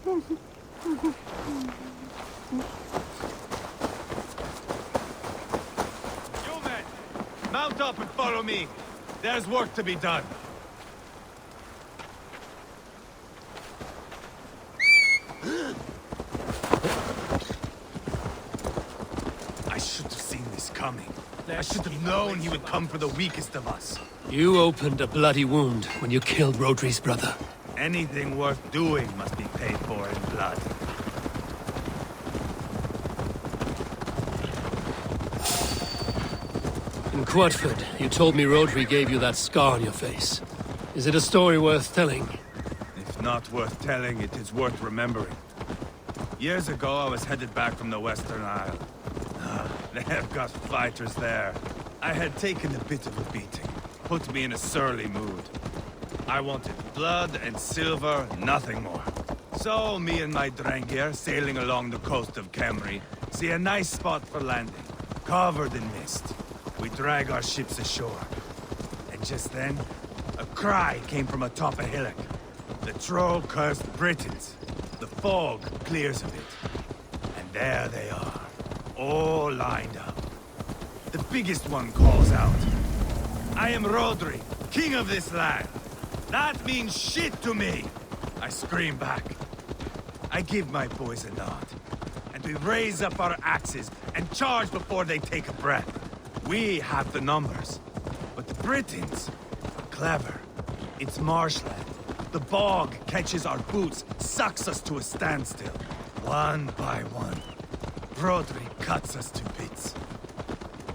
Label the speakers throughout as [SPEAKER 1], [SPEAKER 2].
[SPEAKER 1] men, mount up and follow me. There's work to be done. I should have seen this coming. I should have known he would come for the weakest of us.
[SPEAKER 2] You opened a bloody wound when you killed Rhodri's brother.
[SPEAKER 1] Anything worth doing must be paid for in blood.
[SPEAKER 2] In Quadford, you told me Rhodri gave you that scar on your face. Is it a story worth telling?
[SPEAKER 1] If not worth telling, it is worth remembering. Years ago, I was headed back from the Western Isle. They have got fighters there. I had taken a bit of a beating. Put me in a surly mood. I wanted blood and silver, nothing more. So, me and my Drengir, sailing along the coast of Kemri, see a nice spot for landing, covered in mist. We drag our ships ashore. And just then, a cry came from atop a hillock. The troll cursed Britons. The fog clears a bit. And there they are, all lined up. The biggest one calls out, "I am Rhodri, king of this land. That means shit to me!" I scream back. I give my boys a nod. And we raise up our axes and charge before they take a breath. We have the numbers. But the Britons, clever. It's marshland. The bog catches our boots, sucks us to a standstill. One by one, Rhodri cuts us to bits.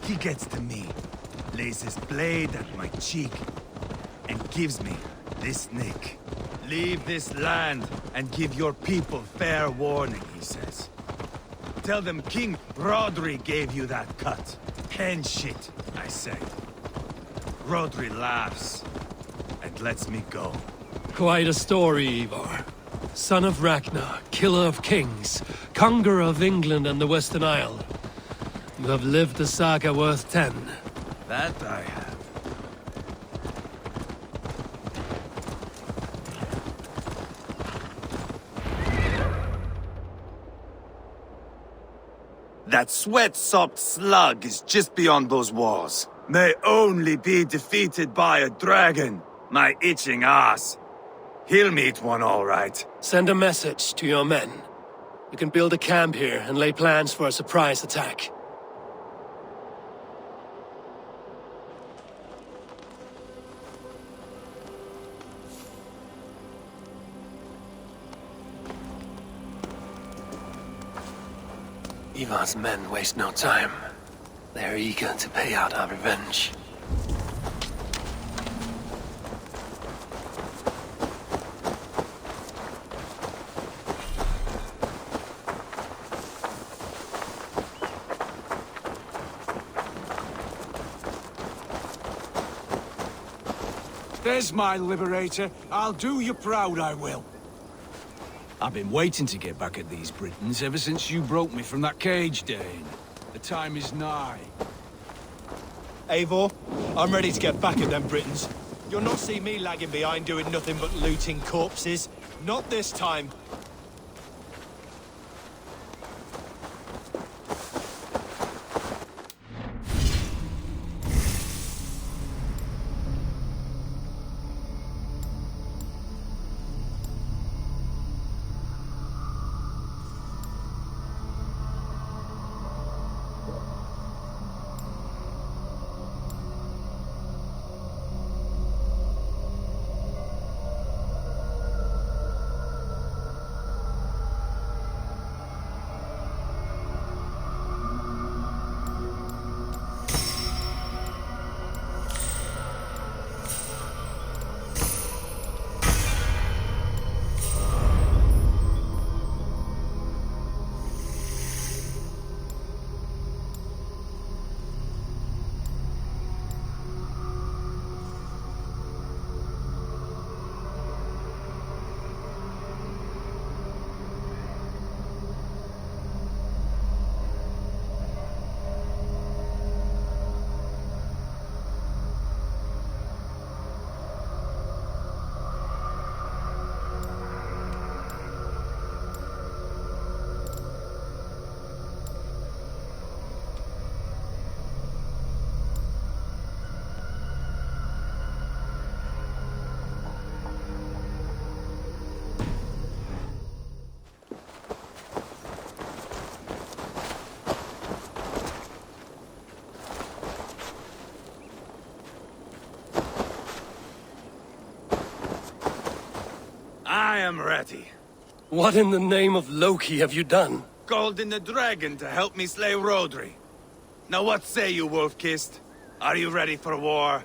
[SPEAKER 1] He gets to me, lays his blade at my cheek, and gives me this nick. "Leave this land and give your people fair warning," he says. "Tell them King Rhodri gave you that cut." "Hen shit," I say. Rhodri laughs and lets me go.
[SPEAKER 2] Quite a story, Ivarr. Son of Ragnar, killer of kings, conqueror of England and the Western Isle. You have lived a saga worth 10.
[SPEAKER 1] That I have. That sweat-sopped slug is just beyond those walls. May only be defeated by a dragon. My itching ass. He'll meet one all right.
[SPEAKER 2] Send a message to your men. You can build a camp here and lay plans for a surprise attack. Ivar's men waste no time. They're eager to pay out our revenge.
[SPEAKER 3] There's my liberator. I'll do you proud, I will. I've been waiting to get back at these Britons ever since you broke me from that cage, Dane. The time is nigh.
[SPEAKER 4] Eivor, I'm ready to get back at them Britons. You'll not see me lagging behind doing nothing but looting corpses. Not this time.
[SPEAKER 1] I am ready.
[SPEAKER 2] What in the name of Loki have you done?
[SPEAKER 1] Called in the dragon to help me slay Rhodri. Now what say you, Wolf-Kissed? Are you ready for war?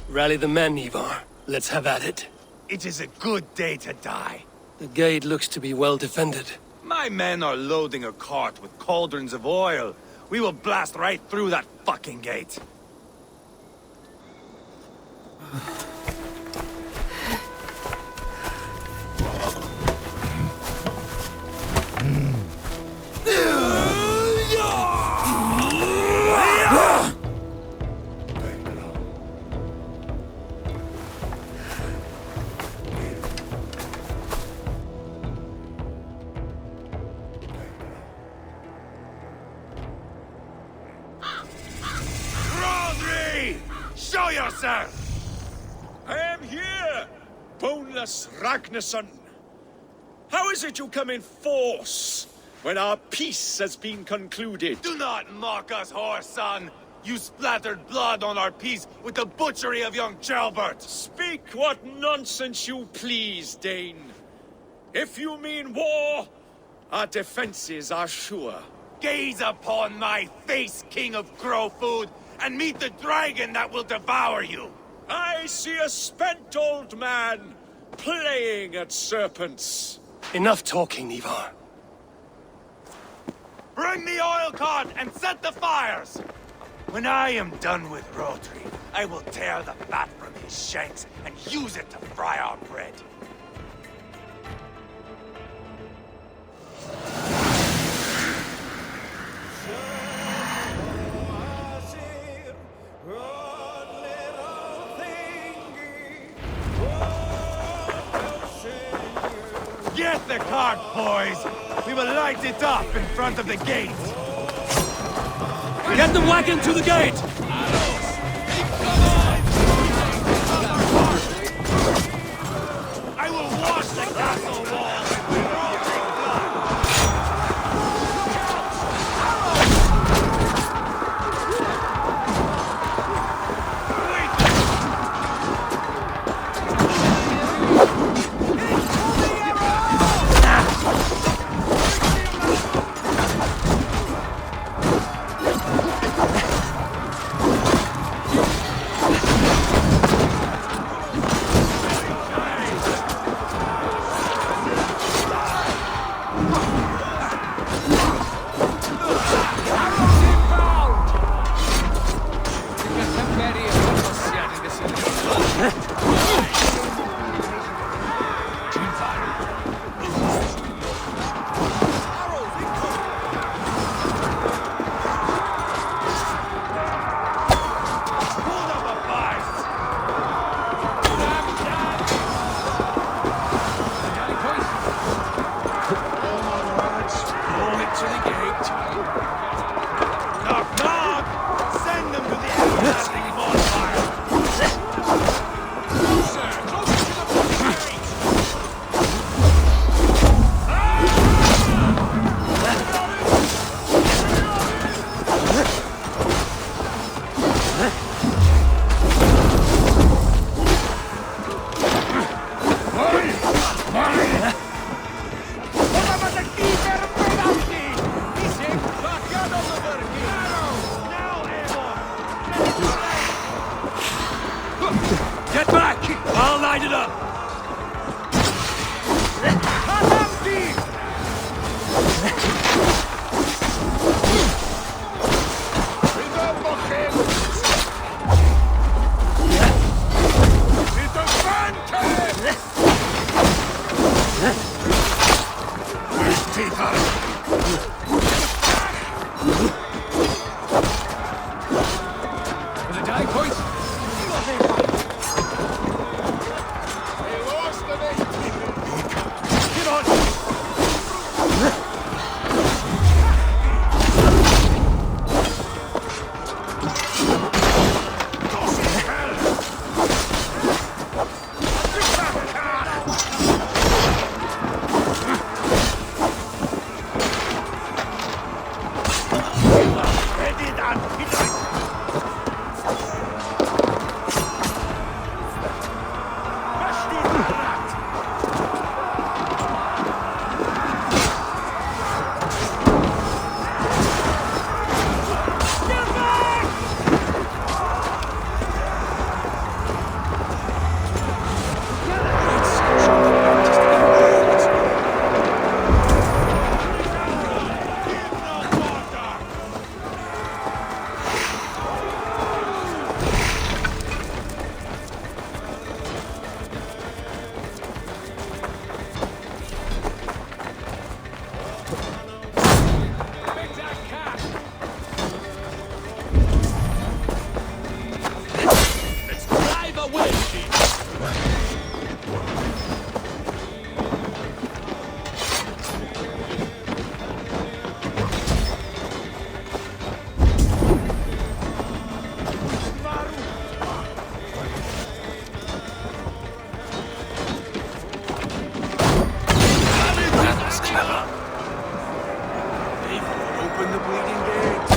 [SPEAKER 2] Rally the men, Ivarr. Let's have at it.
[SPEAKER 1] It is a good day to die.
[SPEAKER 2] The gate looks to be well defended.
[SPEAKER 1] My men are loading a cart with cauldrons of oil. We will blast right through that fucking gate. Rhodri! Show yourself!
[SPEAKER 5] I am here, Boneless Ragnarsson. How is it you come in force when our peace has been concluded?
[SPEAKER 1] Do not mock us, whore son! You splattered blood on our peace with the butchery of young Chalbert!
[SPEAKER 5] Speak what nonsense you please, Dane. If you mean war, our defenses are sure.
[SPEAKER 1] Gaze upon my face, King of Crow Food, and meet the dragon that will devour you!
[SPEAKER 5] I see a spent old man playing at serpents.
[SPEAKER 2] Enough talking, Ivarr.
[SPEAKER 1] Bring the oil cart and set the fires! When I am done with Rhodri, I will tear the fat from his shanks and use it to fry our bread. Get the cart, boys! We will light it up in front of the gate!
[SPEAKER 2] Get the wagon to the gate!
[SPEAKER 1] I will wash the castle walls with Rhodri's
[SPEAKER 2] Get back! I'll light it up!
[SPEAKER 4] got Willis.
[SPEAKER 3] Open the bleeding gate.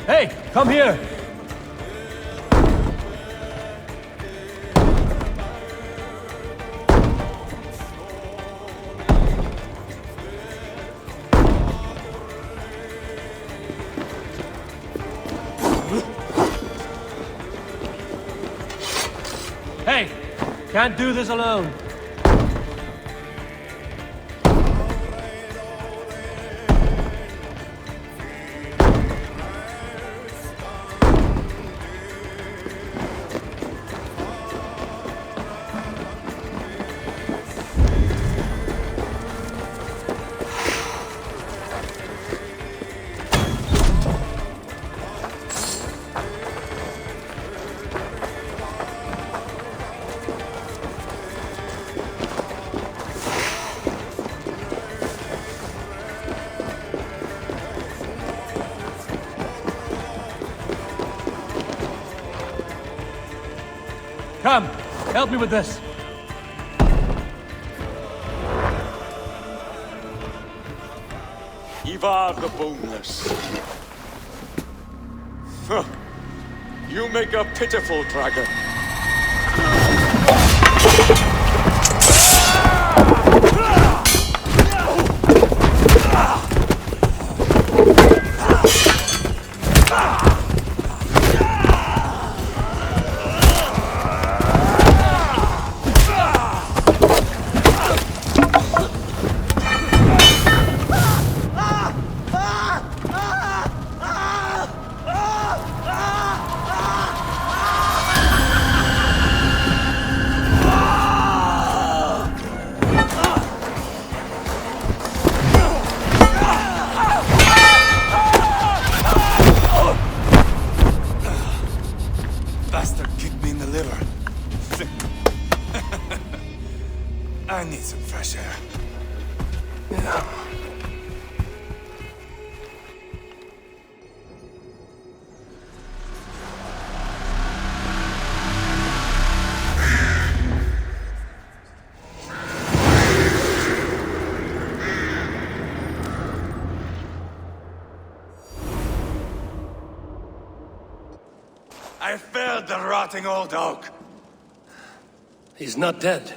[SPEAKER 2] Hey, come here! Hey! Can't do this alone! Come, help me with this.
[SPEAKER 5] Ivarr the Boneless. Huh. You make a pitiful dragon.
[SPEAKER 1] liver. I need some fresh air.
[SPEAKER 2] Yeah.
[SPEAKER 1] I felled the rotting old oak.
[SPEAKER 2] He's not dead.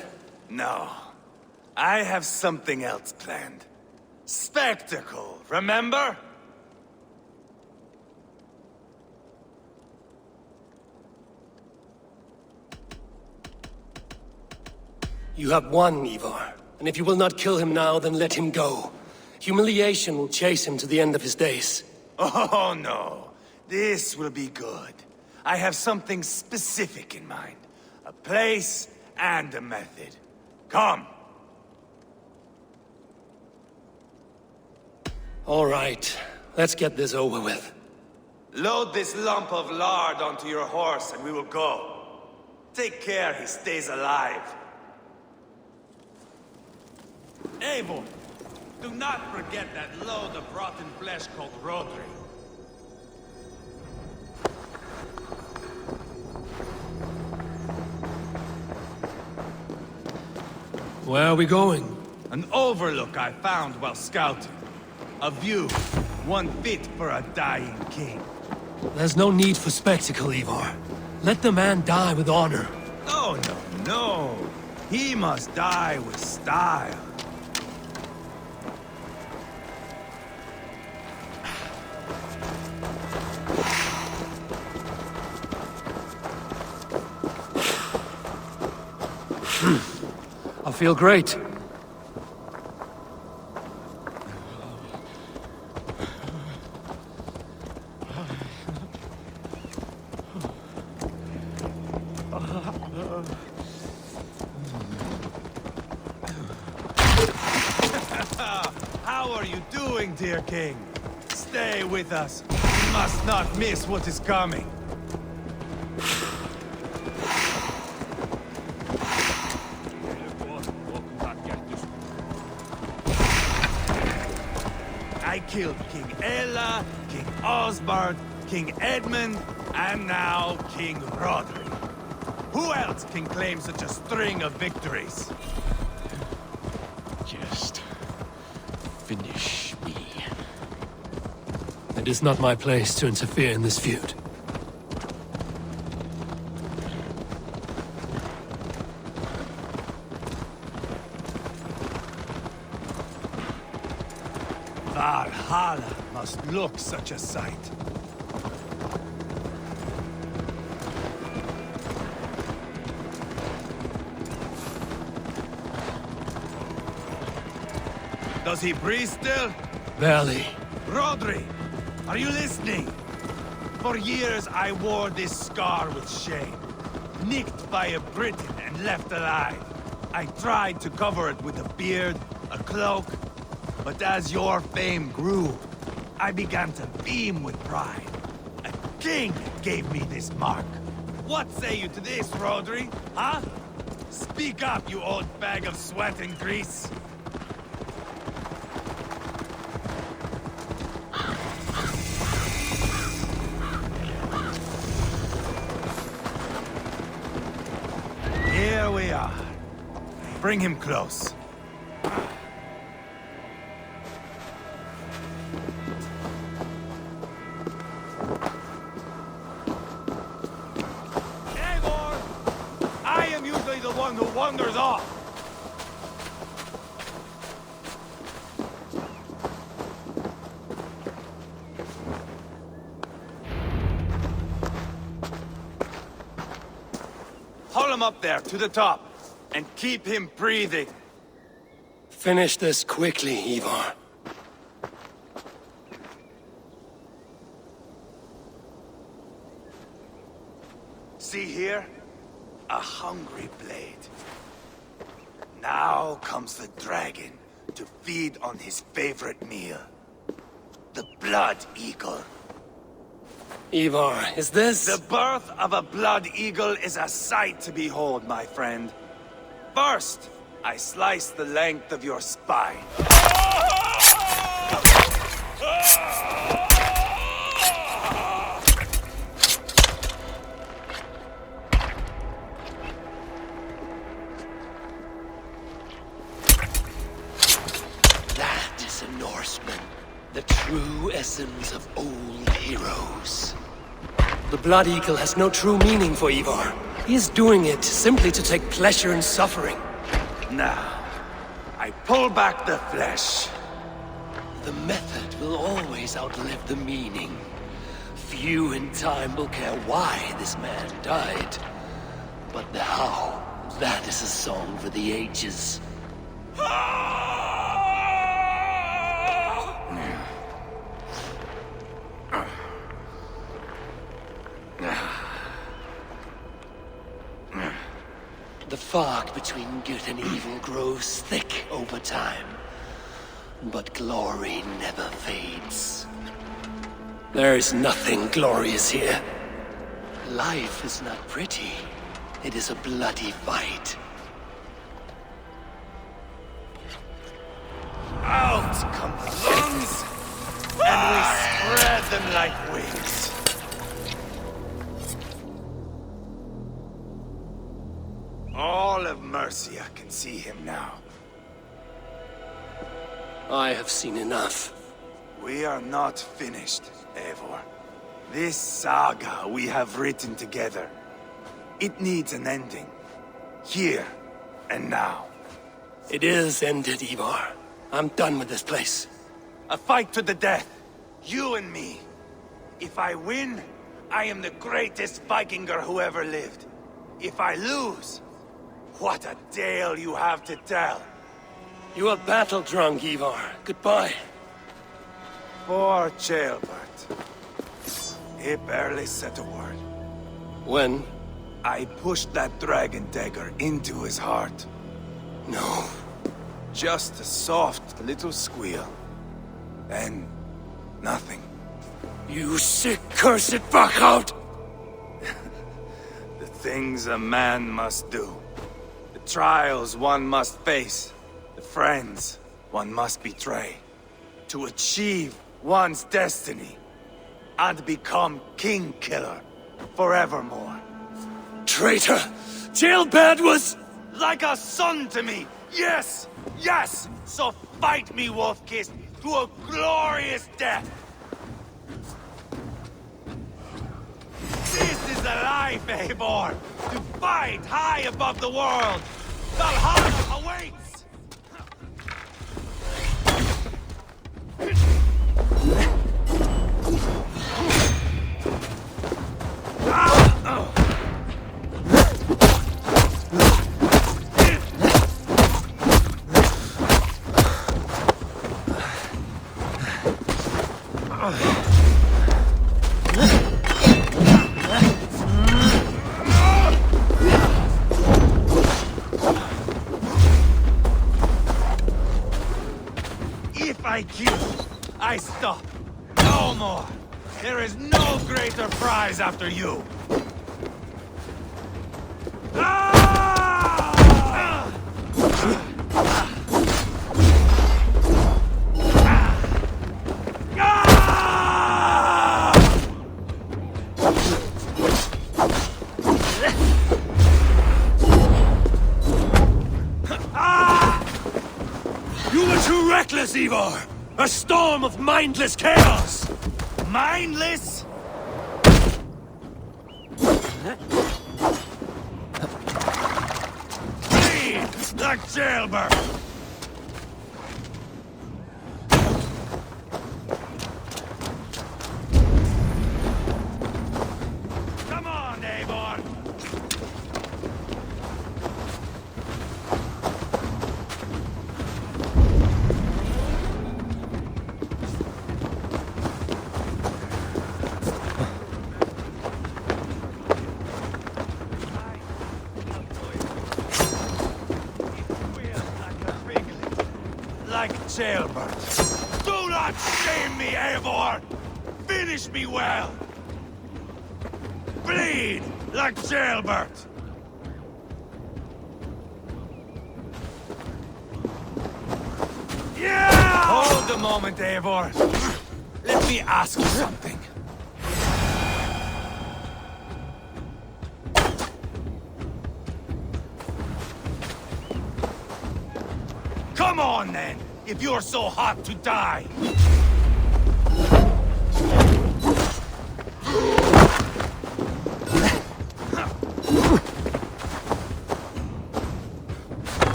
[SPEAKER 1] No. I have something else planned. Spectacle, remember?
[SPEAKER 2] You have won, Ivarr. And if you will not kill him now, then let him go. Humiliation will chase him to the end of his days.
[SPEAKER 1] Oh, no. This will be good. I have something specific in mind. A place and a method. Come.
[SPEAKER 2] All right. Let's get this over with.
[SPEAKER 1] Load this lump of lard onto your horse and we will go. Take care he stays alive. Eivor, do not forget that load of rotten flesh called Rhodri.
[SPEAKER 2] Where are we going?
[SPEAKER 1] An overlook I found while scouting. A view, one fit for a dying king.
[SPEAKER 2] There's no need for spectacle, Ivarr. Let the man die with honor.
[SPEAKER 1] No, no, no. He must die with style.
[SPEAKER 2] I feel great.
[SPEAKER 1] How are you doing, dear king? Stay with us. You must not miss what is coming. I killed King Ella, King Osbert, King Edmund, and now King Rhodri. Who else can claim such a string of victories?
[SPEAKER 4] Just finish me.
[SPEAKER 2] It is not my place to interfere in this feud.
[SPEAKER 1] Valhalla must look such a sight. Does he breathe still?
[SPEAKER 2] Barely.
[SPEAKER 1] Rhodri, are you listening? For years I wore this scar with shame. Nicked by a Briton and left alive. I tried to cover it with a beard, a cloak, but as your fame grew, I began to beam with pride. A king gave me this mark. What say you to this, Rhodri? Huh? Speak up, you old bag of sweat and grease. Here we are. Bring him close. Eivor! I am usually the one who wanders off. Hold him up there, to the top, and keep him breathing.
[SPEAKER 2] Finish this quickly, Ivarr.
[SPEAKER 1] See here? A hungry blade. Now comes the dragon to feed on his favorite meal. The blood eagle.
[SPEAKER 2] Ivarr, is this...
[SPEAKER 1] The birth of a blood eagle is a sight to behold, my friend. First, I slice the length of your spine.
[SPEAKER 2] That is a Norseman. The true essence of old heroes. The Blood Eagle has no true meaning for Ivarr. He is doing it simply to take pleasure in suffering.
[SPEAKER 1] Now, I pull back the flesh.
[SPEAKER 2] The method will always outlive the meaning. Few in time will care why this man died. But the how, that is a song for the ages. The fog between good and evil grows thick over time. But glory never fades. There is nothing glorious here. Life is not pretty. It is a bloody fight.
[SPEAKER 1] Out come the lungs, and we spread them like wings. All of Mercia can see him now.
[SPEAKER 2] I have seen enough.
[SPEAKER 1] We are not finished, Eivor. This saga we have written together, it needs an ending. Here and now.
[SPEAKER 2] It is ended, Ivarr. I'm done with this place.
[SPEAKER 1] A fight to the death. You and me. If I win, I am the greatest Vikinger who ever lived. If I lose, what a tale you have to tell.
[SPEAKER 2] You are battle-drunk, Ivarr. Goodbye.
[SPEAKER 1] Poor Ceolbert. He barely said a word.
[SPEAKER 2] When?
[SPEAKER 1] I pushed that dragon dagger into his heart.
[SPEAKER 2] No.
[SPEAKER 1] Just a soft little squeal. Then, nothing.
[SPEAKER 2] You sick, cursed fuck-out!
[SPEAKER 1] The things a man must do. The trials one must face. The friends one must betray. To achieve one's destiny. And become king killer forevermore.
[SPEAKER 2] Traitor! Ceolbert was...
[SPEAKER 1] Like a son to me! Yes! Yes! So fight me, Wolf-Kissed, to a glorious death! This is the life, Eivor! To fight high above the world! Valhalla awaits! If I kill, I stop. No more. There is no greater prize after you.
[SPEAKER 2] You were too reckless, Ivarr! A storm of mindless chaos!
[SPEAKER 1] Mindless? Bleed like Ceolbert! Come on, Eivor! Like Ceolbert. Do not shame me, Eivor! Finish me well! Bleed like jailbird! Yeah! Hold a moment, Eivor. Let me ask you something. Come on, then, if you're so hot to die.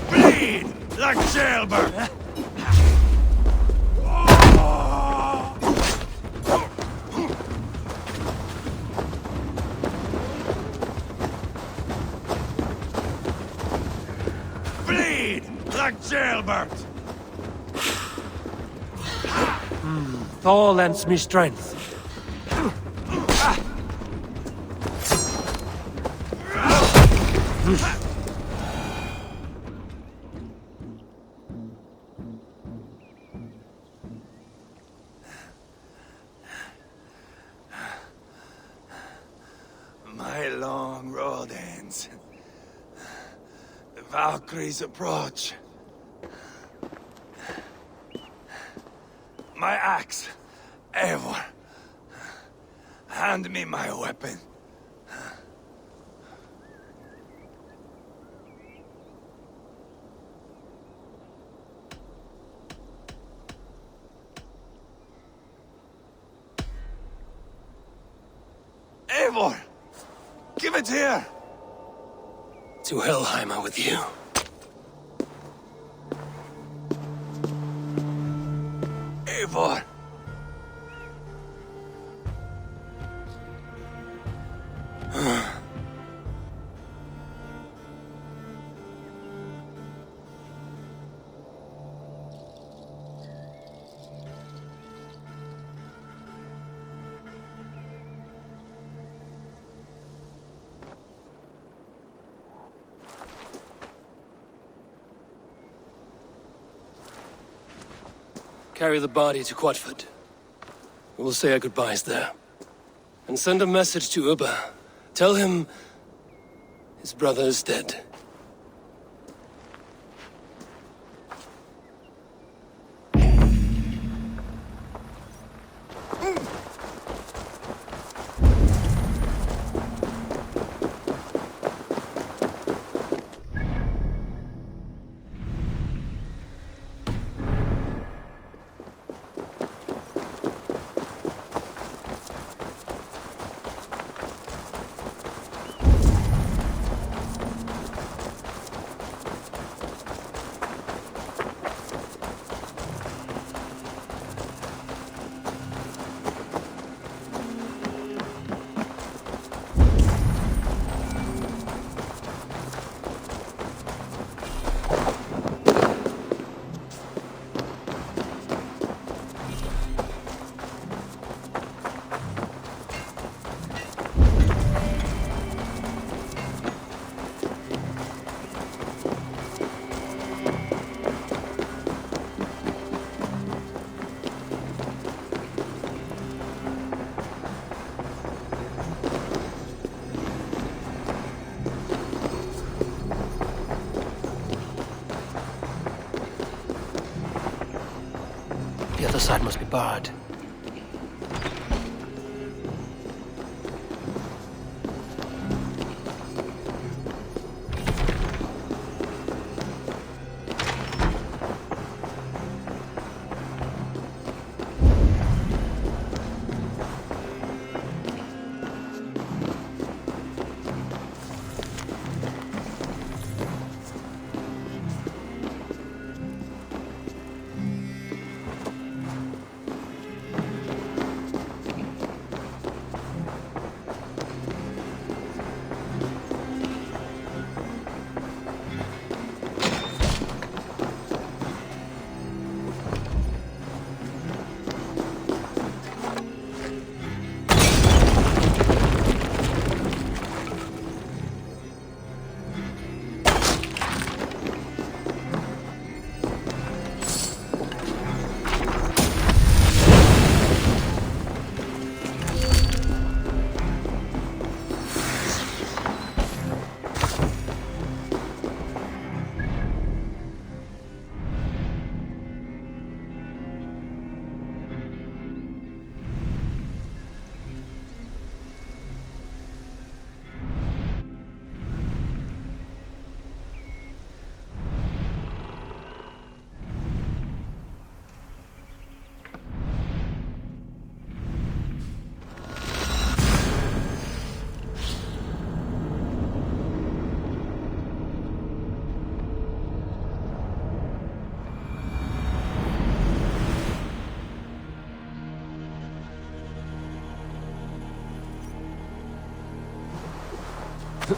[SPEAKER 1] Bleed like jailbird. Bleed like jailbird.
[SPEAKER 2] Thor lends me strength.
[SPEAKER 1] My long road ends. The Valkyries approach. My axe, Eivor. Hand me my weapon. Eivor! Give it here!
[SPEAKER 2] To Helheim with you.
[SPEAKER 1] Eivor!
[SPEAKER 2] Carry the body to Quatford. We'll say our goodbyes there. And send a message to Ubba. Tell him his brother is dead. The other side must be barred.
[SPEAKER 3] Go!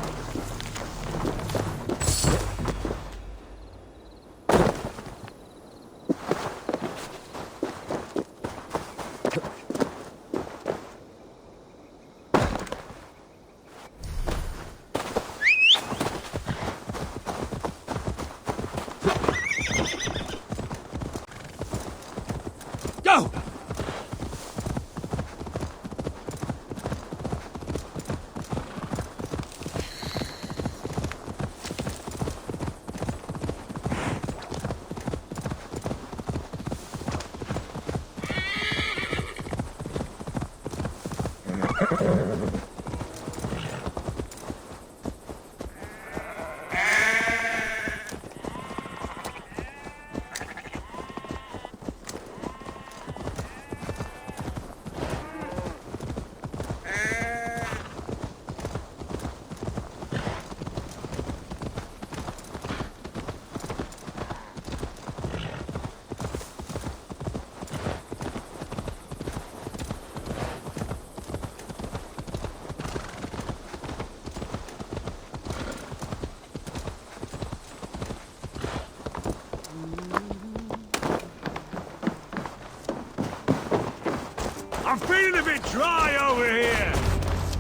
[SPEAKER 1] I'm feeling a bit dry over here!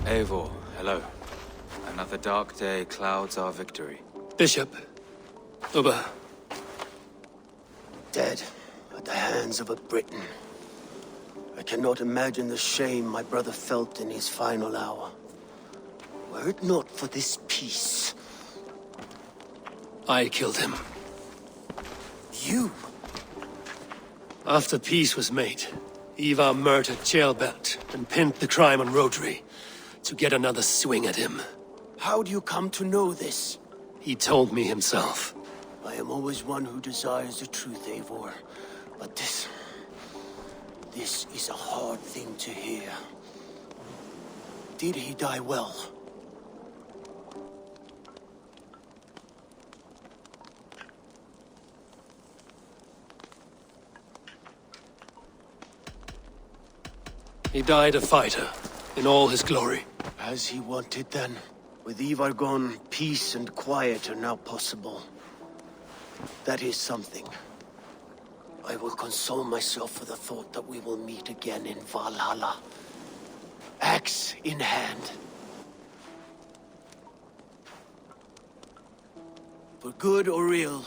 [SPEAKER 6] Eivor, hello. Another dark day clouds our victory.
[SPEAKER 2] Bishop. Uber. Dead at the hands of a Briton. I cannot imagine the shame my brother felt in his final hour. Were it not for this peace... I killed him. You? After peace was made, Ivarr murdered Ceolbert and pinned the crime on Rhodri to get another swing at him. How do you come to know this? He told me himself. I am always one who desires the truth, Eivor. But this is a hard thing to hear. Did he die well? He died a fighter, in all his glory. As he wanted then. With Ivarr gone, peace and quiet are now possible. That is something. I will console myself with the thought that we will meet again in Valhalla. Axe in hand. For good or ill,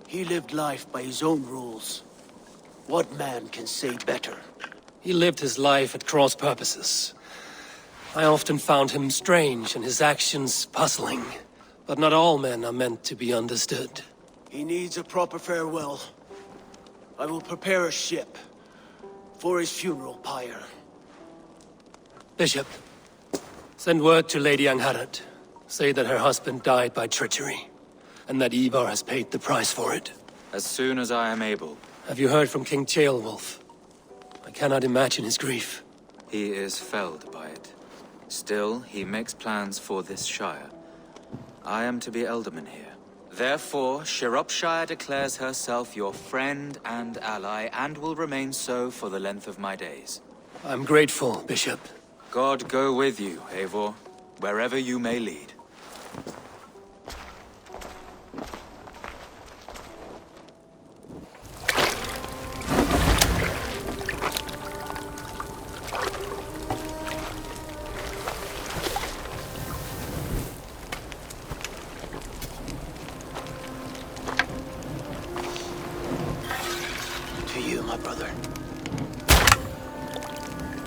[SPEAKER 2] he lived life by his own rules. What man can say better? He lived his life at cross purposes. I often found him strange and his actions puzzling. But not all men are meant to be understood. He needs a proper farewell. I will prepare a ship for his funeral pyre. Bishop, send word to Lady Angharad. Say that her husband died by treachery, and that Ivarr has paid the price for it.
[SPEAKER 6] As soon as I am able.
[SPEAKER 2] Have you heard from King Ceolwulf? I cannot imagine his grief.
[SPEAKER 6] He is felled by it. Still, he makes plans for this shire. I am to be Elderman here. Therefore, Shropshire declares herself your friend and ally, and will remain so for the length of my days.
[SPEAKER 2] I'm grateful, Bishop.
[SPEAKER 6] God go with you, Eivor, wherever you may lead.
[SPEAKER 2] To you, my brother.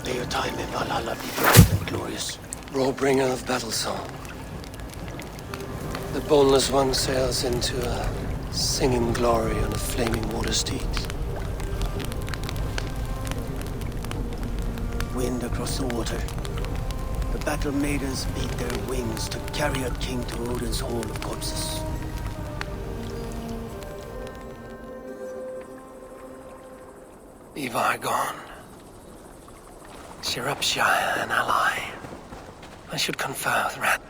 [SPEAKER 2] May your time in Valhalla be great and glorious. Roarbringer of battle song. The Boneless one sails into a singing glory on a flaming water steed. Wind across the water. The battle maidens beat their wings to carry a king to Odin's hall of corpses. Ivarr gone. Shropshire an ally. I should confer with Rat.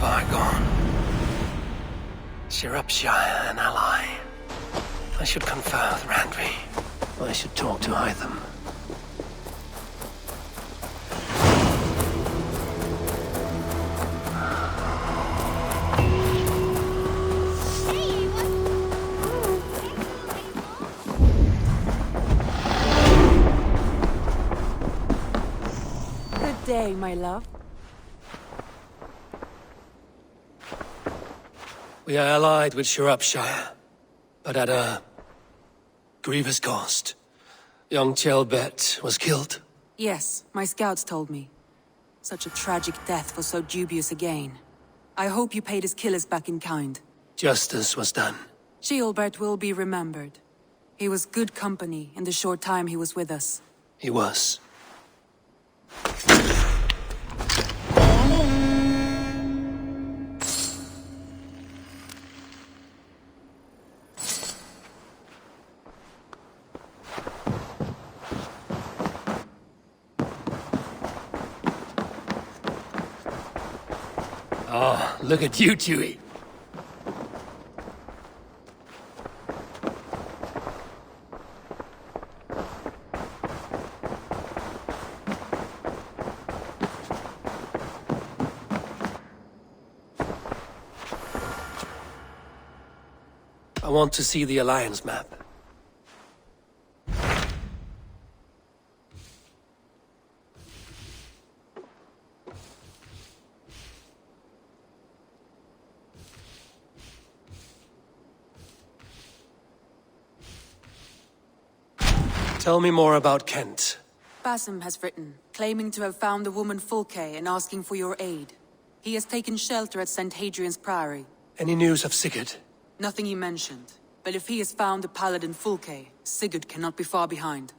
[SPEAKER 2] Ivarr gone. Shropshire an ally. I should confer with Rhodri. I should talk to Hytham.
[SPEAKER 7] Good day, my love.
[SPEAKER 2] We are allied with Shropshire, but at a grievous cost. Young Chelbet was killed.
[SPEAKER 7] Yes, my scouts told me. Such a tragic death for so dubious a gain. I hope you paid his killers back in kind.
[SPEAKER 2] Justice was done.
[SPEAKER 7] Chelbert will be remembered. He was good company in the short time he was with us.
[SPEAKER 2] He was. Oh, look at you, Chewie. I want to see the Alliance map. Tell me more about Kent.
[SPEAKER 7] Basim has written, claiming to have found the woman Fulke and asking for your aid. He has taken shelter at St. Hadrian's Priory.
[SPEAKER 2] Any news of Sigurd?
[SPEAKER 7] Nothing he mentioned. But if he has found the paladin Fulke, Sigurd cannot be far behind.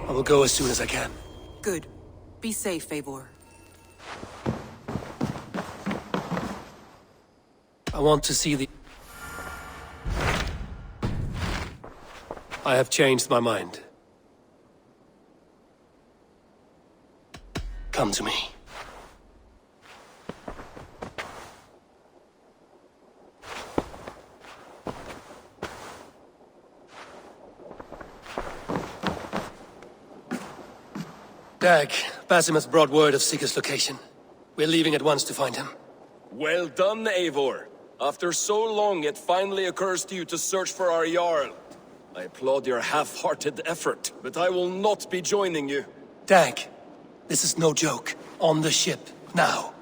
[SPEAKER 2] I will go as soon as I can.
[SPEAKER 7] Good. Be safe, Eivor.
[SPEAKER 2] I want to see the... I have changed my mind. Come to me. Dag, Basim has brought word of Sigurd's location. We're leaving at once to find him.
[SPEAKER 8] Well done, Eivor. After so long, it finally occurs to you to search for our Jarl. I applaud your half-hearted effort, but I will not be joining you.
[SPEAKER 2] Dag, this is no joke. On the ship, now.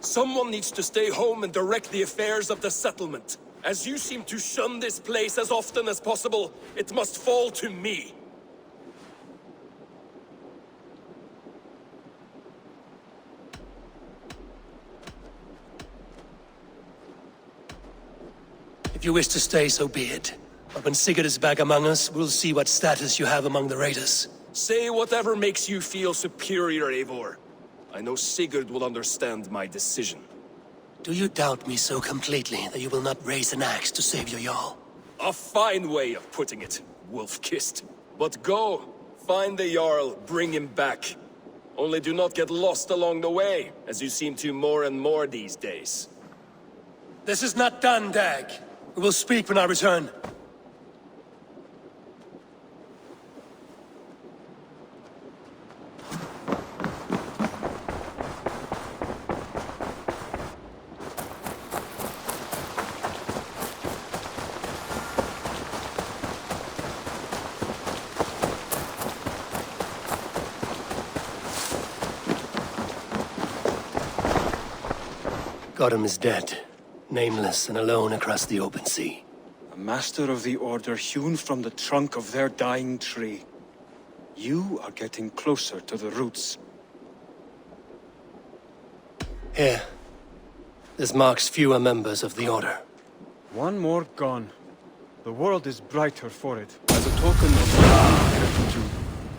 [SPEAKER 8] Someone needs to stay home and direct the affairs of the settlement. As you seem to shun this place as often as possible, it must fall to me.
[SPEAKER 2] If you wish to stay, so be it. But when Sigurd is back among us, we'll see what status you have among the raiders.
[SPEAKER 8] Say whatever makes you feel superior, Eivor. I know Sigurd will understand my decision.
[SPEAKER 2] Do you doubt me so completely that you will not raise an axe to save your Jarl?
[SPEAKER 8] A fine way of putting it, wolf-kissed. But go, find the Jarl, bring him back. Only do not get lost along the way, as you seem to more and more these days.
[SPEAKER 2] This is not done, Dag. We will speak when I return. Godham is dead, nameless and alone across the open sea.
[SPEAKER 9] A master of the Order hewn from the trunk of their dying tree. You are getting closer to the roots.
[SPEAKER 2] Here. This marks fewer members of the Order.
[SPEAKER 9] One more gone. The world is brighter for it. As a token of my gratitude,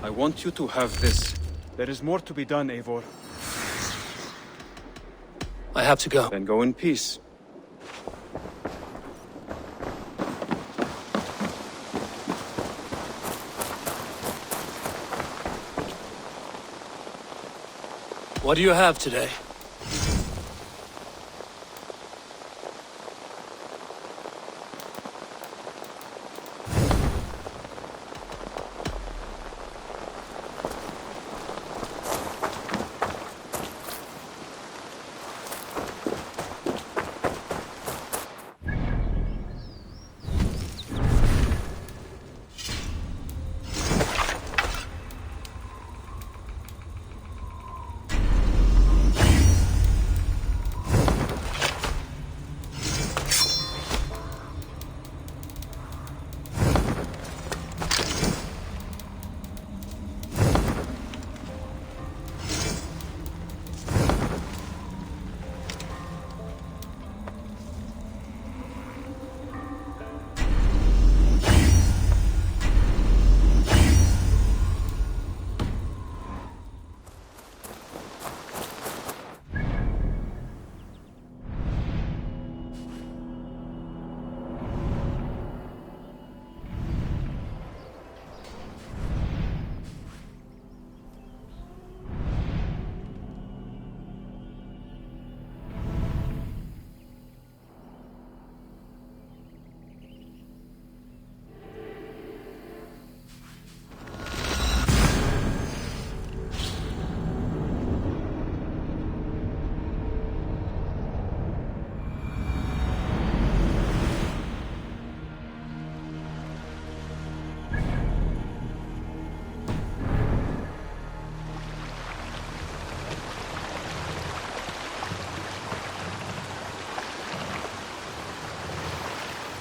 [SPEAKER 9] I want you to have this. There is more to be done, Eivor.
[SPEAKER 2] I have to go.
[SPEAKER 9] Then go in peace.
[SPEAKER 2] What do you have today?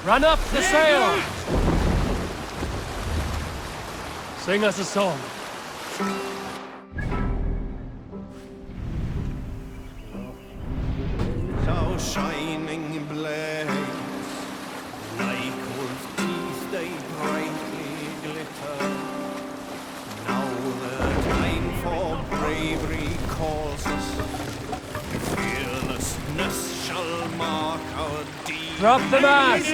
[SPEAKER 10] Run up the sail! Sing us a song.
[SPEAKER 11] So shining blaze, like wolf teeth they brightly glitter. Now the time for bravery calls us. Fearlessness shall mark our deeds.
[SPEAKER 10] Drop the mask!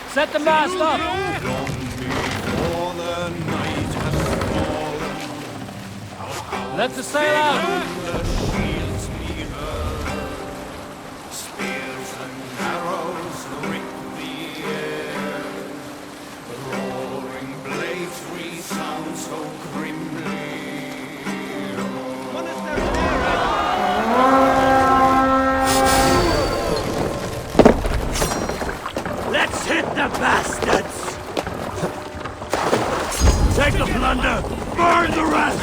[SPEAKER 10] Set the mast up!
[SPEAKER 11] Long before the night has fallen,
[SPEAKER 10] let the sail out!
[SPEAKER 11] the shields be heard. Spears and arrows rip the air. The roaring blades resound so grimly.
[SPEAKER 1] Let's hit the bastards! Take the plunder! Burn the rest!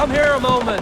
[SPEAKER 10] Come here a moment.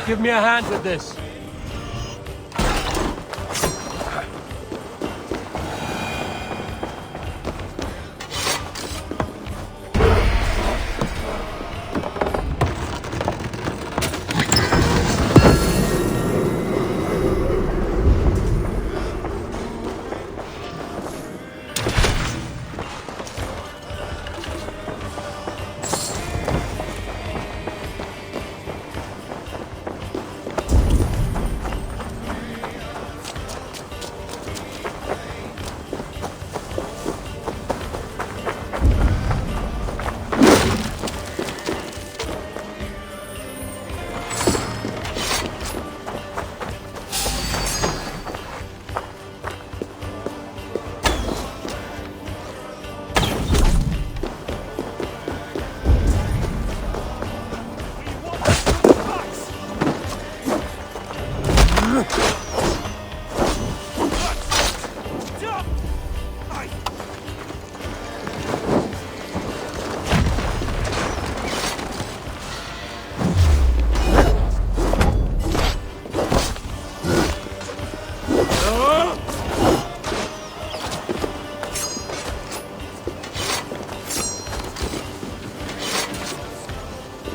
[SPEAKER 10] Give me a hand with this.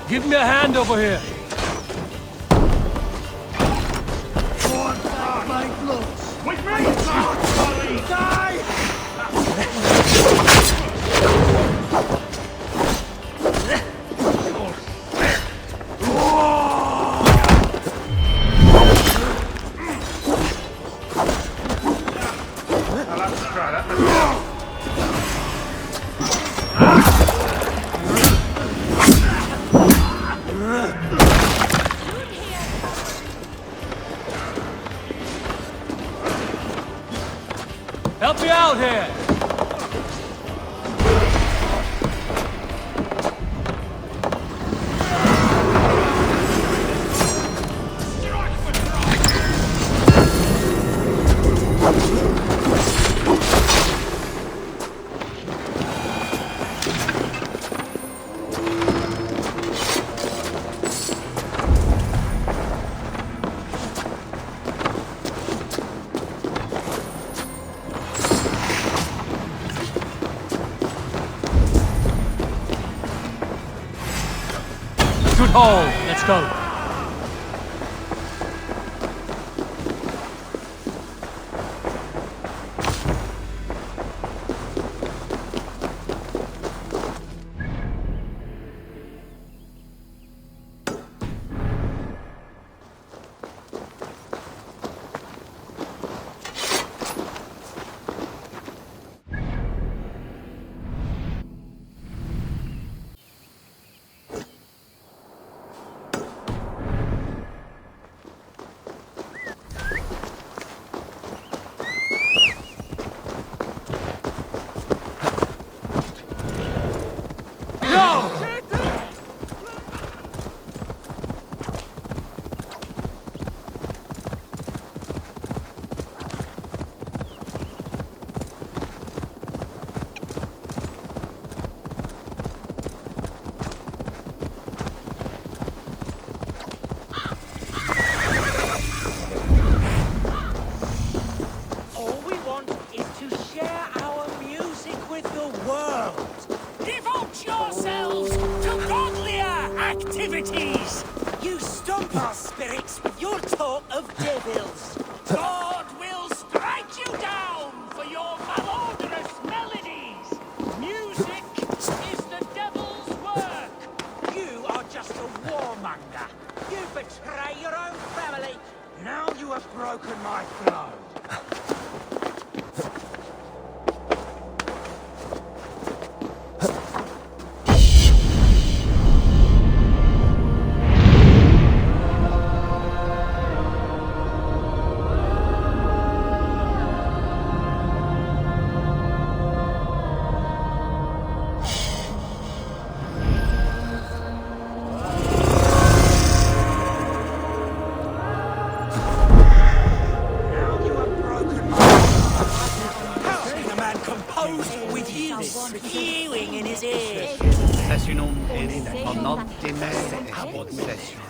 [SPEAKER 10] Give me a hand over here.
[SPEAKER 11] With me! Die! I'll have to try that.
[SPEAKER 10] Help me out here! Good haul. Let's go.
[SPEAKER 12] mix with your talk of devils. God will strike you down for your malodorous melodies. Music is the devil's work. You are just a warmonger. You betray your own family. Now you have broken my flow. Spewing in his ear.
[SPEAKER 11] Session on en nådde med podsession.